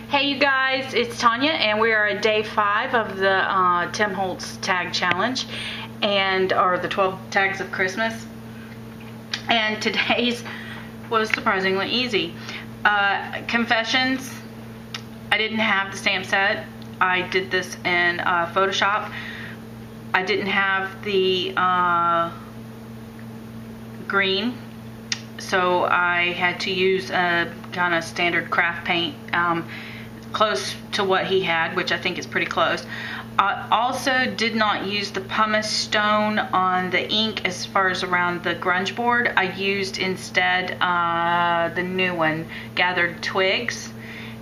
Hey you guys, it's Tonya and we are at day 5 of the Tim Holtz tag challenge or the 12 tags of Christmas, and today's was surprisingly easy. Confessions, I didn't have the stamp set. I did this in Photoshop. I didn't have the green, so I had to use a kind of standard craft paint, close to what he had, which I think is pretty close. I also did not use the pumice stone on the ink as far as around the grunge board. I used instead the new one, Gathered Twigs.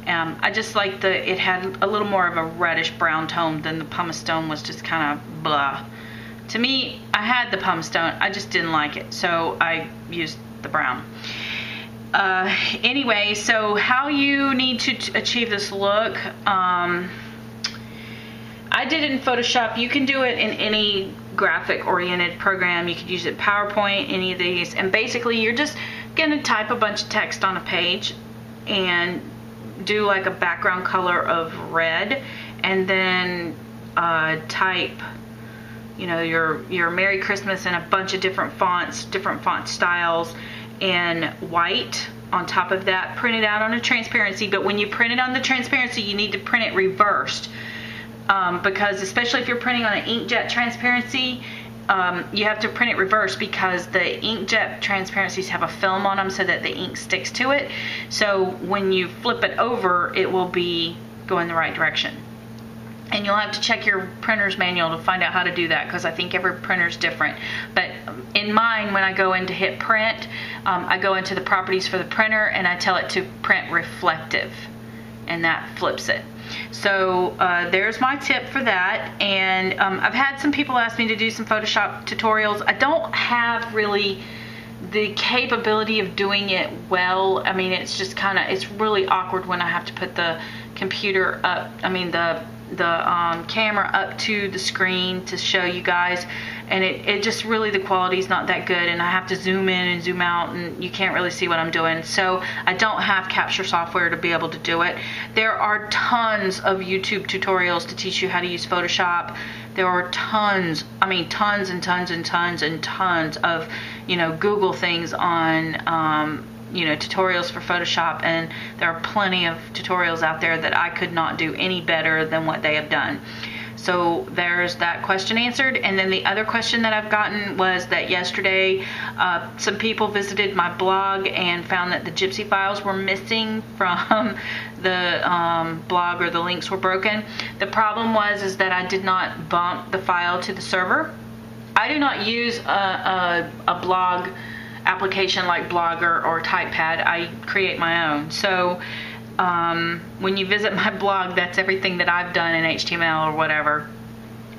I just like it had a little more of a reddish brown tone than the pumice stone was just kind of blah. To me, I had the pumice stone, I just didn't like it, so I used the brown. Anyway, so how you need to achieve this look, I did it in Photoshop. You can do it in any graphic oriented program. You could use it PowerPoint, any of these, and basically you're just gonna type a bunch of text on a page and do like a background color of red, and then type, you know, your Merry Christmas in a bunch of different fonts, different font styles, and white on top of that. Print it out on a transparency, but when you print it on the transparency, you need to print it reversed, because especially if you're printing on an inkjet transparency, you have to print it reversed because the inkjet transparencies have a film on them so that the ink sticks to it. So when you flip it over, it will be going the right direction. And you'll have to check your printer's manual to find out how to do that, because I think every printer's different. But in mine, when I go in to hit print, I go into the properties for the printer and I tell it to print reflective, and that flips it. So there's my tip for that. And I've had some people ask me to do some Photoshop tutorials. I don't have really the capability of doing it well. I mean, it's just kind of, it's really awkward when I have to put the computer up, I mean the camera up to the screen to show you guys, and it just really, the quality is not that good, and I have to zoom in and zoom out and you can't really see what I'm doing. So I don't have capture software to be able to do it. There are tons of YouTube tutorials to teach you how to use Photoshop. There are tons, I mean tons and tons and tons and tons of, you know, Google things on you know, tutorials for Photoshop, and there are plenty of tutorials out there that I could not do any better than what they have done. So there's that question answered. And then the other question that I've gotten was that yesterday some people visited my blog and found that the Gypsy files were missing from the blog, or the links were broken. The problem was that I did not bump the file to the server. I do not use a blog application like Blogger or TypePad. I create my own. So when you visit my blog, that's everything that I've done in HTML or whatever.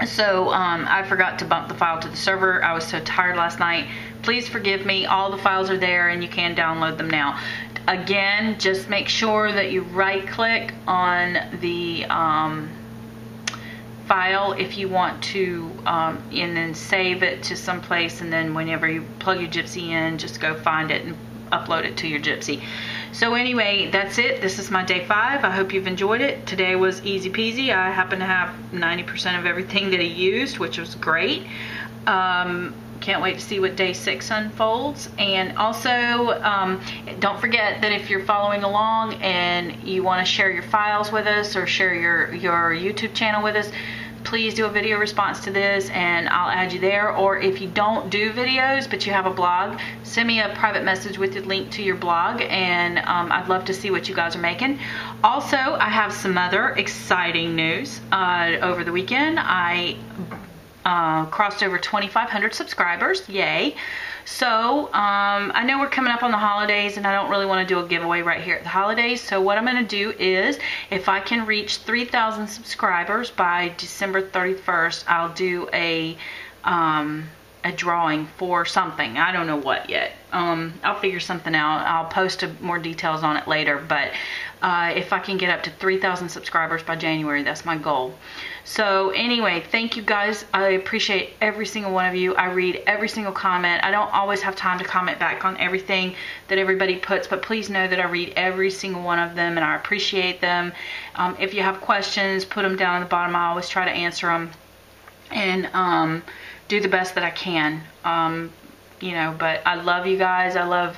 So I forgot to bump the file to the server. I was so tired last night. Please forgive me. All the files are there and you can download them now. Again, just make sure that you right click on the file if you want to, and then save it to some place, and then whenever you plug your Gypsy in, just go find it and upload it to your Gypsy. So anyway, that's it. This is my day 5. I hope you've enjoyed it. Today was easy peasy. I happen to have 90% of everything that I used, which was great. Can't wait to see what day 6 unfolds. And also, don't forget that if you're following along and you want to share your files with us, or share your YouTube channel with us, please do a video response to this and I'll add you there. Or if you don't do videos but you have a blog, send me a private message with the link to your blog, and I'd love to see what you guys are making. Also, I have some other exciting news. Over the weekend, I crossed over 2,500 subscribers. Yay. So I know we're coming up on the holidays and I don't really want to do a giveaway right here at the holidays. So what I'm going to do is, if I can reach 3,000 subscribers by December 31st, I'll do a a drawing for something. I don't know what yet. I'll figure something out. I'll post more details on it later, but if I can get up to 3,000 subscribers by January, that's my goal. So anyway, thank you guys. I appreciate every single one of you. I read every single comment. I don't always have time to comment back on everything that everybody puts, but please know that I read every single one of them and I appreciate them. If you have questions, put them down at the bottom. I always try to answer them and do the best that I can. You know, but I love you guys. I love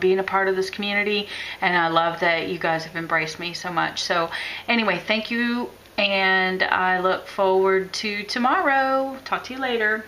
being a part of this community, and I love that you guys have embraced me so much. So anyway, thank you, and I look forward to tomorrow. Talk to you later.